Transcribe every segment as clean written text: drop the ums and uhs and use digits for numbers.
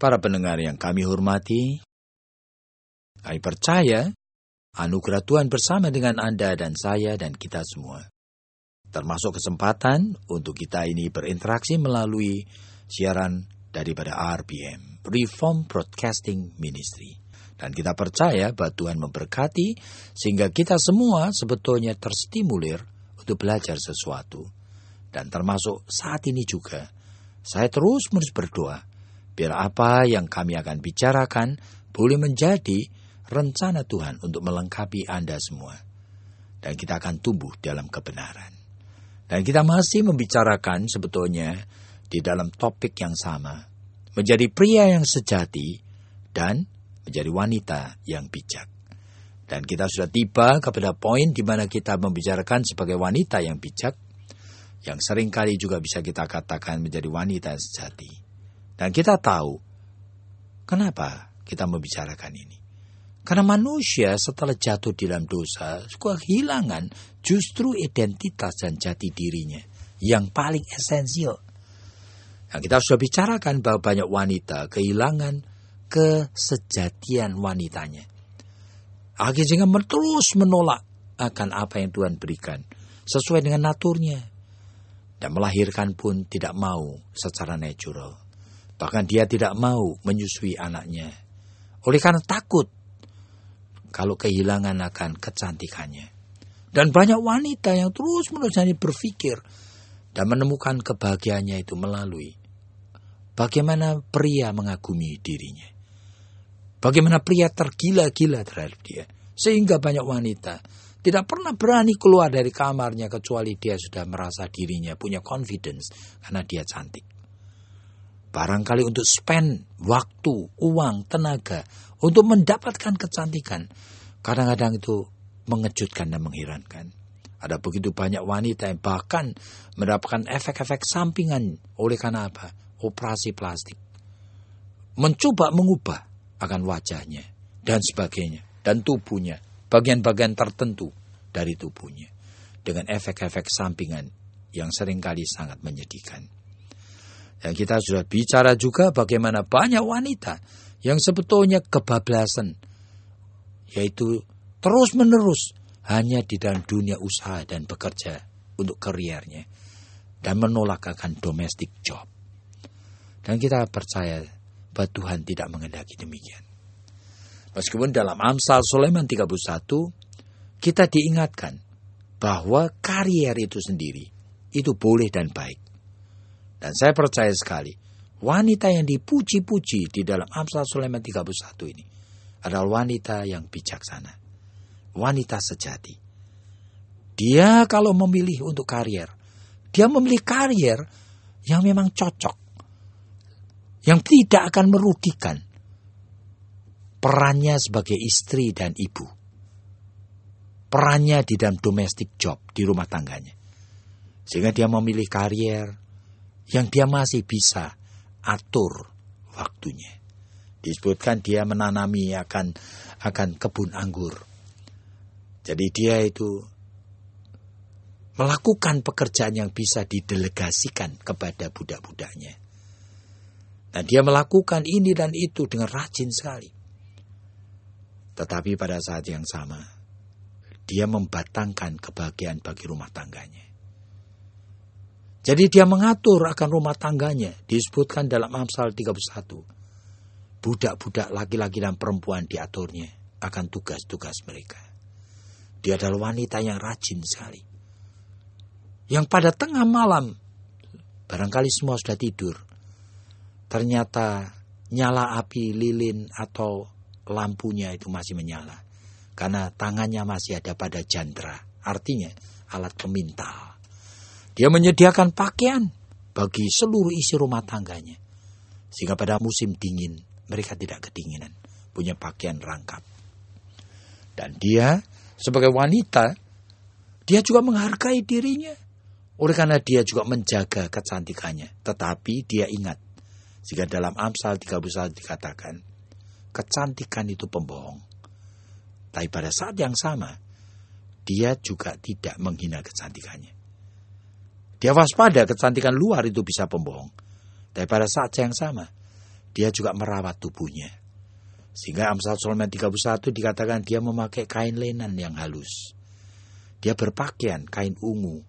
Para pendengar yang kami hormati, kami percaya anugerah Tuhan bersama dengan Anda dan saya dan kita semua. Termasuk kesempatan untuk kita ini berinteraksi melalui siaran daripada RBM, Reform Broadcasting Ministry. Dan kita percaya bahwa Tuhan memberkati sehingga kita semua sebetulnya terstimulir untuk belajar sesuatu. Dan termasuk saat ini juga, saya terus-menerus berdoa, biar apa yang kami akan bicarakan boleh menjadi rencana Tuhan untuk melengkapi Anda semua. Dan kita akan tumbuh dalam kebenaran. Dan kita masih membicarakan sebetulnya di dalam topik yang sama. Menjadi pria yang sejati dan menjadi wanita yang bijak. Dan kita sudah tiba kepada poin di mana kita membicarakan sebagai wanita yang bijak. Yang seringkali juga bisa kita katakan menjadi wanita yang sejati. Dan kita tahu kenapa kita membicarakan ini. Karena manusia setelah jatuh di dalam dosa, kehilangan justru identitas dan jati dirinya yang paling esensial. Nah, kita sudah bicarakan bahwa banyak wanita kehilangan kesejatian wanitanya. Akhirnya terus menolak akan apa yang Tuhan berikan sesuai dengan naturnya. Dan melahirkan pun tidak mau secara natural. Bahkan dia tidak mau menyusui anaknya. Oleh karena takut kalau kehilangan akan kecantikannya. Dan banyak wanita yang terus-menerus berpikir dan menemukan kebahagiaannya itu melalui bagaimana pria mengagumi dirinya. Bagaimana pria tergila-gila terhadap dia. Sehingga banyak wanita tidak pernah berani keluar dari kamarnya kecuali dia sudah merasa dirinya punya confidence karena dia cantik. Barangkali untuk spend waktu, uang, tenaga untuk mendapatkan kecantikan. Kadang-kadang itu mengejutkan dan mengherankan. Ada begitu banyak wanita yang bahkan mendapatkan efek-efek sampingan oleh karena apa? Operasi plastik. Mencoba mengubah akan wajahnya dan sebagainya. Dan tubuhnya, bagian-bagian tertentu dari tubuhnya. Dengan efek-efek sampingan yang seringkali sangat menyedihkan. Dan kita sudah bicara juga bagaimana banyak wanita yang sebetulnya kebablasan. Yaitu terus-menerus hanya di dalam dunia usaha dan bekerja untuk kariernya. Dan menolak akan domestic job. Dan kita percaya bahwa Tuhan tidak menghendaki demikian. Meskipun dalam Amsal Sulaiman 31, kita diingatkan bahwa karier itu sendiri itu boleh dan baik. Dan saya percaya sekali, wanita yang dipuji-puji di dalam Amsal Sulaiman 31 ini adalah wanita yang bijaksana. Wanita sejati. Dia kalau memilih untuk karier, dia memilih karier yang memang cocok. Yang tidak akan merugikan perannya sebagai istri dan ibu. Perannya di dalam domestic job, di rumah tangganya. Sehingga dia memilih karier yang dia masih bisa atur waktunya. Disebutkan dia menanami akan kebun anggur. Jadi dia itu melakukan pekerjaan yang bisa didelegasikan kepada budak-budaknya. Dan dia melakukan ini dan itu dengan rajin sekali. Tetapi pada saat yang sama, dia membatangkan kebahagiaan bagi rumah tangganya. Jadi dia mengatur akan rumah tangganya. Disebutkan dalam Amsal 31. Budak-budak laki-laki dan perempuan diaturnya akan tugas-tugas mereka. Dia adalah wanita yang rajin sekali. Yang pada tengah malam, barangkali semua sudah tidur. Ternyata nyala api lilin atau lampunya itu masih menyala. Karena tangannya masih ada pada jandra. Artinya alat pemintal. Dia menyediakan pakaian bagi seluruh isi rumah tangganya. Sehingga pada musim dingin mereka tidak kedinginan, punya pakaian rangkap. Dan dia sebagai wanita, dia juga menghargai dirinya. Oleh karena dia juga menjaga kecantikannya. Tetapi dia ingat, jika dalam Amsal 31 dikatakan, kecantikan itu pembohong. Tapi pada saat yang sama, dia juga tidak menghina kecantikannya. Dia waspada kecantikan luar itu bisa pembohong. Tapi pada saat yang sama, dia juga merawat tubuhnya. Sehingga Amsal Solomon 31 dikatakan dia memakai kain lenan yang halus. Dia berpakaian kain ungu.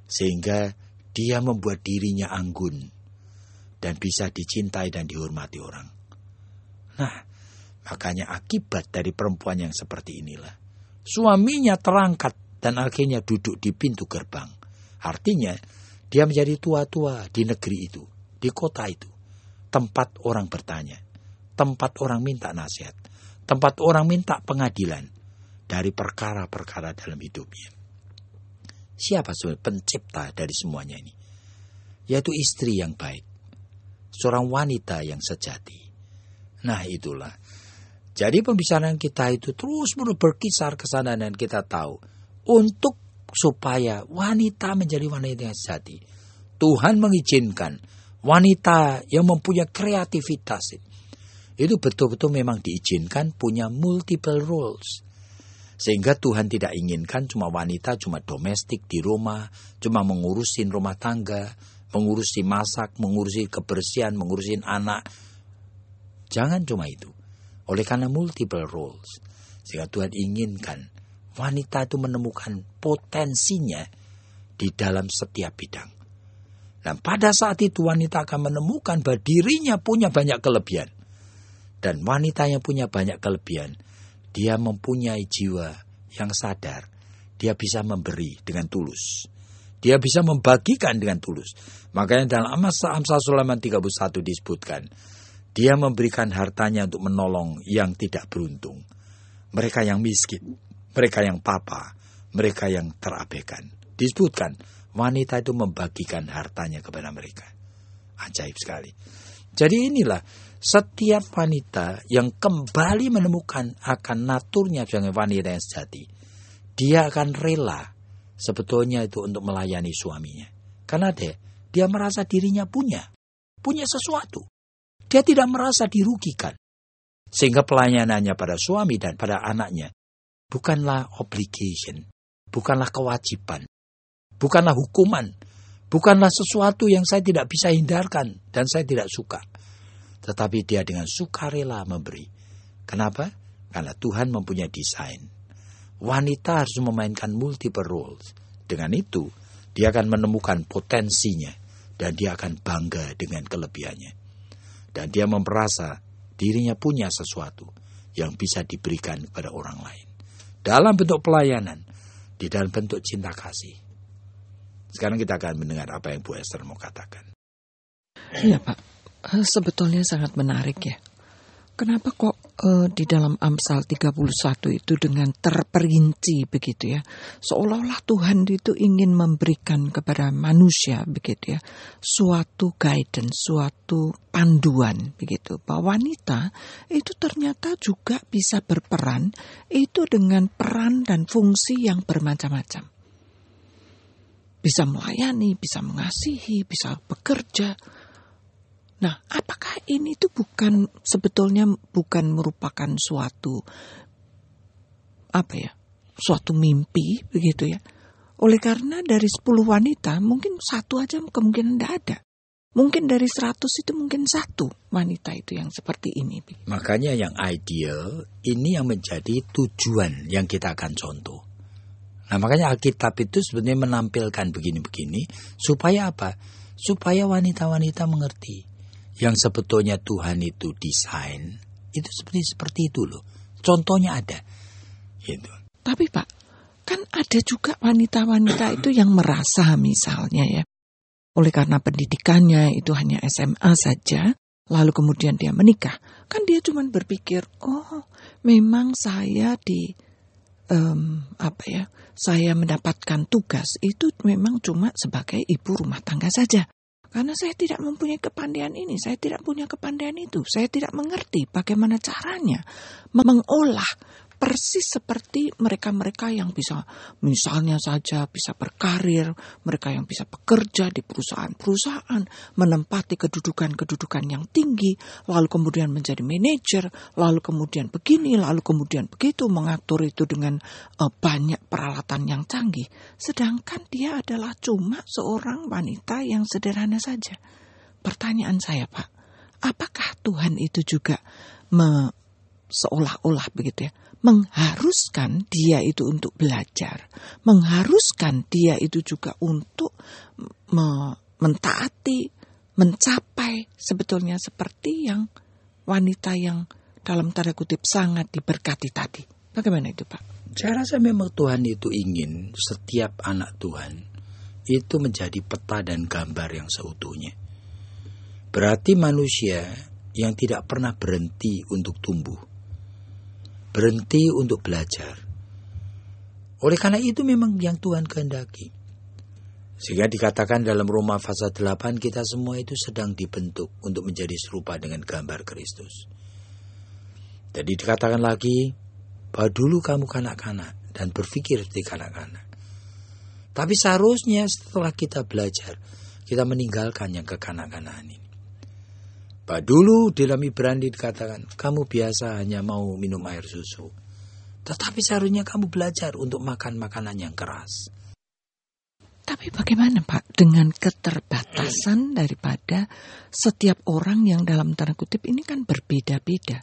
Sehingga dia membuat dirinya anggun. Dan bisa dicintai dan dihormati orang. Nah, makanya akibat dari perempuan yang seperti inilah. Suaminya terangkat dan akhirnya duduk di pintu gerbang. Artinya, dia menjadi tua-tua di negeri itu, di kota itu. Tempat orang bertanya, tempat orang minta nasihat, tempat orang minta pengadilan dari perkara-perkara dalam hidupnya. Siapa sebenarnya pencipta dari semuanya ini? Yaitu istri yang baik, seorang wanita yang sejati. Nah itulah. Jadi pembicaraan kita itu terus berkisar ke sana dan kita tahu untuk supaya wanita menjadi wanita yang sejati. Tuhan mengizinkan wanita yang mempunyai kreativitas itu betul-betul memang diizinkan punya multiple roles. Sehingga Tuhan tidak inginkan cuma wanita, cuma domestik di rumah, cuma mengurusin rumah tangga, mengurusi masak, mengurusi kebersihan, mengurusin anak. Jangan cuma itu. Oleh karena multiple roles. Sehingga Tuhan inginkan wanita itu menemukan potensinya di dalam setiap bidang. Dan pada saat itu wanita akan menemukan bahwa dirinya punya banyak kelebihan. Dan wanita yang punya banyak kelebihan, dia mempunyai jiwa yang sadar. Dia bisa memberi dengan tulus. Dia bisa membagikan dengan tulus. Makanya dalam Amsal Solomon 31 disebutkan, dia memberikan hartanya untuk menolong yang tidak beruntung. Mereka yang miskin, mereka yang papa, mereka yang terabaikan. Disebutkan, wanita itu membagikan hartanya kepada mereka. Ajaib sekali. Jadi inilah, setiap wanita yang kembali menemukan akan naturnya sebagai wanita yang sejati, dia akan rela sebetulnya itu untuk melayani suaminya. Karena dia merasa dirinya punya sesuatu. Dia tidak merasa dirugikan. Sehingga pelayanannya pada suami dan pada anaknya bukanlah obligation, bukanlah kewajiban, bukanlah hukuman, bukanlah sesuatu yang saya tidak bisa hindarkan dan saya tidak suka. Tetapi dia dengan sukarela memberi. Kenapa? Karena Tuhan mempunyai desain. Wanita harus memainkan multiple roles. Dengan itu, dia akan menemukan potensinya dan dia akan bangga dengan kelebihannya. Dan dia merasa dirinya punya sesuatu yang bisa diberikan kepada orang lain. Dalam bentuk pelayanan, di dalam bentuk cinta kasih. Sekarang kita akan mendengar apa yang Bu Esther mau katakan. Iya Pak, sebetulnya sangat menarik ya. Kenapa kok di dalam Amsal 31 itu dengan terperinci begitu ya. Seolah-olah Tuhan itu ingin memberikan kepada manusia begitu ya. Suatu guidance, suatu panduan begitu. Bahwa wanita itu ternyata juga bisa berperan itu dengan peran dan fungsi yang bermacam-macam. Bisa melayani, bisa mengasihi, bisa bekerja. Nah, apakah ini tuh sebetulnya bukan merupakan suatu suatu mimpi begitu ya? Oleh karena dari 10 wanita mungkin satu aja kemungkinan tidak ada. Mungkin dari 100 itu mungkin satu wanita itu yang seperti ini. Makanya yang ideal ini yang menjadi tujuan yang kita akan contoh. Nah, makanya Alkitab itu sebenarnya menampilkan begini-begini supaya apa? Supaya wanita-wanita mengerti. Yang sebetulnya Tuhan itu desain, itu seperti itu loh. Contohnya ada. Gitu. Tapi Pak, kan ada juga wanita-wanita itu yang merasa misalnya ya, oleh karena pendidikannya itu hanya SMA saja, lalu kemudian dia menikah. Kan dia cuma berpikir, oh memang saya saya mendapatkan tugas itu memang cuma sebagai ibu rumah tangga saja. Karena saya tidak mempunyai kepandaian ini, saya tidak punya kepandaian itu. Saya tidak mengerti bagaimana caranya mengolah persis seperti mereka-mereka yang bisa, misalnya saja bisa berkarir, mereka yang bisa bekerja di perusahaan-perusahaan, menempati kedudukan-kedudukan yang tinggi, lalu kemudian menjadi manajer, lalu kemudian begini, lalu kemudian begitu, mengatur itu dengan banyak peralatan yang canggih. Sedangkan dia adalah cuma seorang wanita yang sederhana saja. Pertanyaan saya, Pak, apakah Tuhan itu juga seolah-olah begitu ya, mengharuskan dia itu untuk belajar, mengharuskan dia itu juga untuk mentaati, mencapai sebetulnya seperti yang wanita yang dalam tanda kutip sangat diberkati tadi. Bagaimana itu, Pak? Saya rasa memang Tuhan itu ingin setiap anak Tuhan itu menjadi peta dan gambar yang seutuhnya. Berarti manusia yang tidak pernah berhenti untuk tumbuh, berhenti untuk belajar. Oleh karena itu memang yang Tuhan kehendaki. Sehingga dikatakan dalam Roma pasal 8, kita semua itu sedang dibentuk untuk menjadi serupa dengan gambar Kristus. Jadi dikatakan lagi, bahwa dulu kamu kanak-kanak dan berpikir seperti kanak-kanak. Tapi seharusnya setelah kita belajar, kita meninggalkan yang kekanak-kanakan ini. Bahwa dulu di dalam Ibrani dikatakan, kamu biasa hanya mau minum air susu. Tetapi seharusnya kamu belajar untuk makan makanan yang keras. Tapi bagaimana, Pak, dengan keterbatasan daripada setiap orang yang dalam tanda kutip ini kan berbeda-beda.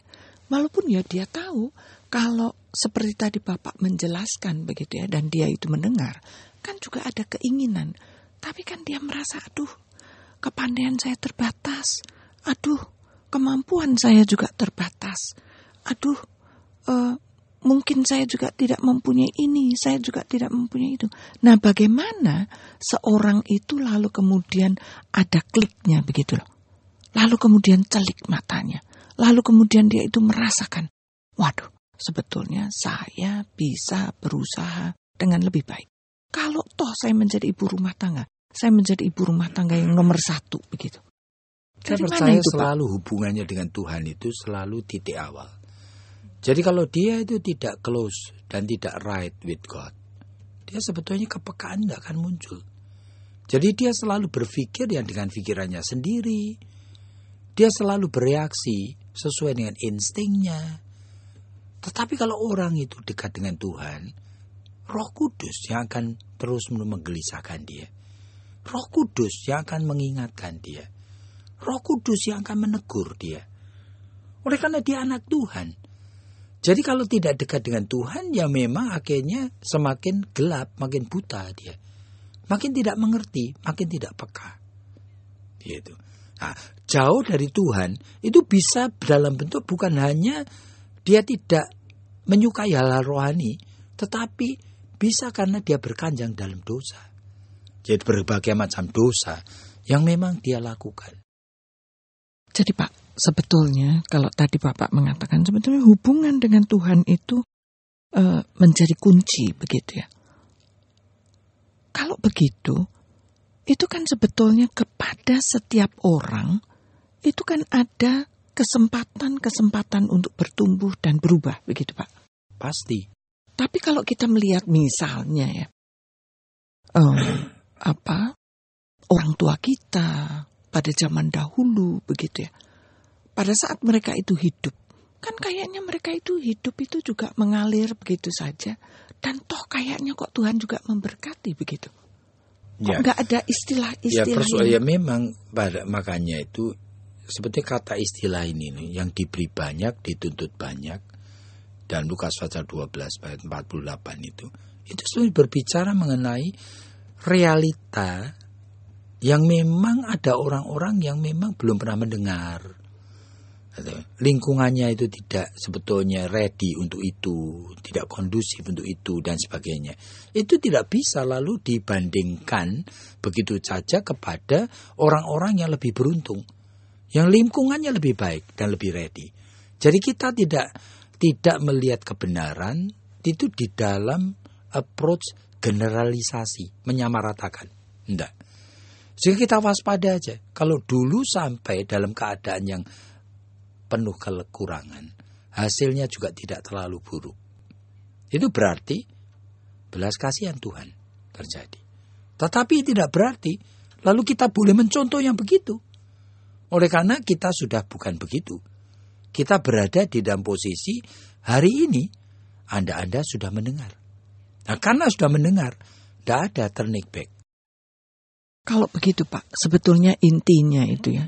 Walaupun ya dia tahu kalau seperti tadi Bapak menjelaskan begitu ya, dan dia itu mendengar, kan juga ada keinginan. Tapi kan dia merasa, aduh, kepandaian saya terbatas. Aduh, kemampuan saya juga terbatas. Aduh, mungkin saya juga tidak mempunyai ini, saya juga tidak mempunyai itu. Nah, bagaimana seorang itu lalu kemudian ada kliknya begitu loh. Lalu kemudian celik matanya. Lalu kemudian dia itu merasakan, waduh, sebetulnya saya bisa berusaha dengan lebih baik. Kalau toh saya menjadi ibu rumah tangga, saya menjadi ibu rumah tangga yang nomor 1 begitu. Saya percaya selalu hubungannya dengan Tuhan itu selalu titik awal. Jadi kalau dia itu tidak close dan tidak right with God, dia sebetulnya kepekaan tidak akan muncul. Jadi dia selalu berpikir yang dengan pikirannya sendiri. Dia selalu bereaksi sesuai dengan instingnya. Tetapi kalau orang itu dekat dengan Tuhan, Roh Kudus yang akan terus menggelisahkan dia. Roh Kudus yang akan mengingatkan dia. Roh Kudus yang akan menegur dia. Oleh karena dia anak Tuhan. Jadi kalau tidak dekat dengan Tuhan, ya memang akhirnya semakin gelap, makin buta dia. Makin tidak mengerti, makin tidak peka. Gitu. Nah, jauh dari Tuhan, itu bisa dalam bentuk bukan hanya dia tidak menyukai hal-hal rohani, tetapi bisa karena dia berkanjang dalam dosa. Jadi berbagai macam dosa yang memang dia lakukan. Jadi Pak, sebetulnya kalau tadi Bapak mengatakan sebetulnya hubungan dengan Tuhan itu menjadi kunci begitu ya. Kalau begitu, itu kan sebetulnya kepada setiap orang itu kan ada kesempatan-kesempatan untuk bertumbuh dan berubah begitu Pak. Pasti. Tapi kalau kita melihat misalnya ya, orang tua kita pada zaman dahulu begitu ya. Pada saat mereka itu hidup, kan kayaknya mereka itu hidup itu juga mengalir begitu saja. Dan toh kayaknya kok Tuhan juga memberkati begitu. Kok nggak ada istilah-istilah ya memang makanya itu seperti kata istilah ini nih, yang diberi banyak, dituntut banyak. Dan Lukas pasal 12 ayat 48 itu sebenarnya berbicara mengenai realita yang memang ada orang-orang yang memang belum pernah mendengar. Lingkungannya itu tidak sebetulnya ready untuk itu, tidak kondusif untuk itu dan sebagainya. Itu tidak bisa lalu dibandingkan begitu saja kepada orang-orang yang lebih beruntung, yang lingkungannya lebih baik dan lebih ready. Jadi kita tidak melihat kebenaran itu di dalam approach generalisasi, menyamaratakan. Enggak. Sehingga kita waspada aja. Kalau dulu sampai dalam keadaan yang penuh kekurangan, hasilnya juga tidak terlalu buruk. Itu berarti belas kasihan Tuhan terjadi. Tetapi tidak berarti lalu kita boleh mencontoh yang begitu. Oleh karena kita sudah bukan begitu. Kita berada di dalam posisi hari ini Anda sudah mendengar. Nah, karena sudah mendengar, tidak ada turning back. Kalau begitu Pak, sebetulnya intinya itu ya,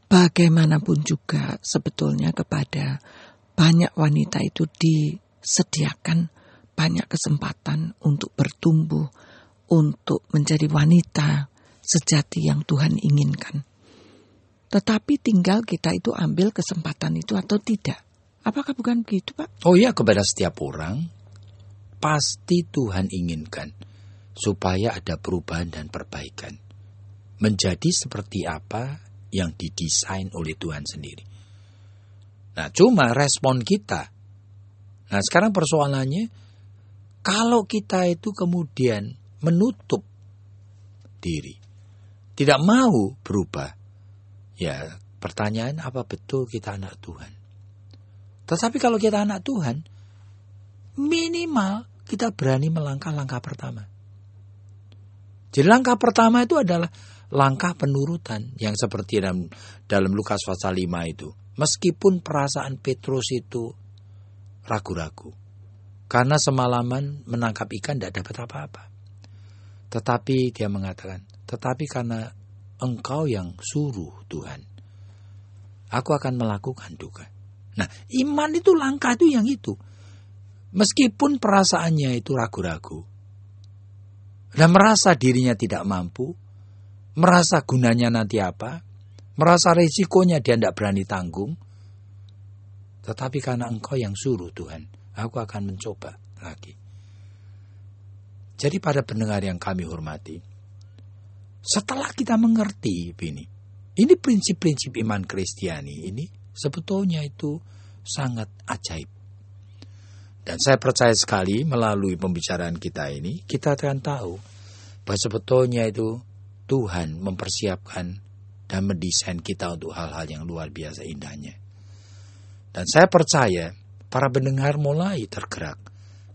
bagaimanapun juga sebetulnya kepada banyak wanita itu disediakan banyak kesempatan untuk bertumbuh, untuk menjadi wanita sejati yang Tuhan inginkan. Tetapi tinggal kita itu ambil kesempatan itu atau tidak. Apakah bukan begitu Pak? Oh iya, kepada setiap orang pasti Tuhan inginkan supaya ada perubahan dan perbaikan. Menjadi seperti apa yang didesain oleh Tuhan sendiri. Nah, cuma respon kita. Nah, sekarang persoalannya, kalau kita itu kemudian menutup diri, tidak mau berubah, ya pertanyaan apa betul kita anak Tuhan? Tetapi kalau kita anak Tuhan, minimal kita berani melangkah langkah pertama. Jadi langkah pertama itu adalah langkah penurutan yang seperti dalam Lukas pasal 5 itu. Meskipun perasaan Petrus itu ragu-ragu. Karena semalaman menangkap ikan tidak dapat apa-apa. Tetapi dia mengatakan, tetapi karena Engkau yang suruh Tuhan, aku akan melakukan juga. Nah, iman itu langkah itu yang itu. Meskipun perasaannya itu ragu-ragu, dan merasa dirinya tidak mampu, merasa gunanya nanti apa, merasa risikonya dia tidak berani tanggung, tetapi karena Engkau yang suruh Tuhan, aku akan mencoba lagi. Jadi pada pendengar yang kami hormati, setelah kita mengerti ini prinsip-prinsip iman Kristiani ini sebetulnya itu sangat ajaib. Dan saya percaya sekali melalui pembicaraan kita ini, kita akan tahu bahwa sebetulnya itu Tuhan mempersiapkan dan mendesain kita untuk hal-hal yang luar biasa indahnya. Dan saya percaya para pendengar mulai tergerak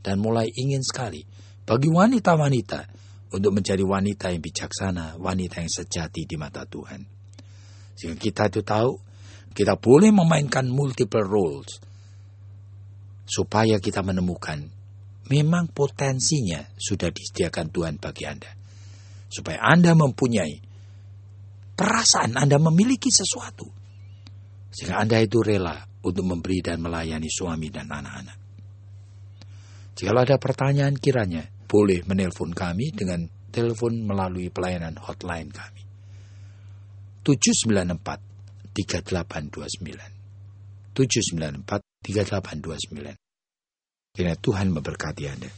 dan mulai ingin sekali bagi wanita-wanita untuk menjadi wanita yang bijaksana, wanita yang sejati di mata Tuhan. Sehingga kita itu tahu, kita boleh memainkan multiple roles, supaya kita menemukan memang potensinya sudah disediakan Tuhan bagi Anda. Supaya Anda mempunyai perasaan Anda memiliki sesuatu. Sehingga Anda itu rela untuk memberi dan melayani suami dan anak-anak. Jika ada pertanyaan kiranya, boleh menelpon kami dengan telepon melalui pelayanan hotline kami. 794-3829. 794-3829. Kiranya Tuhan memberkati Anda.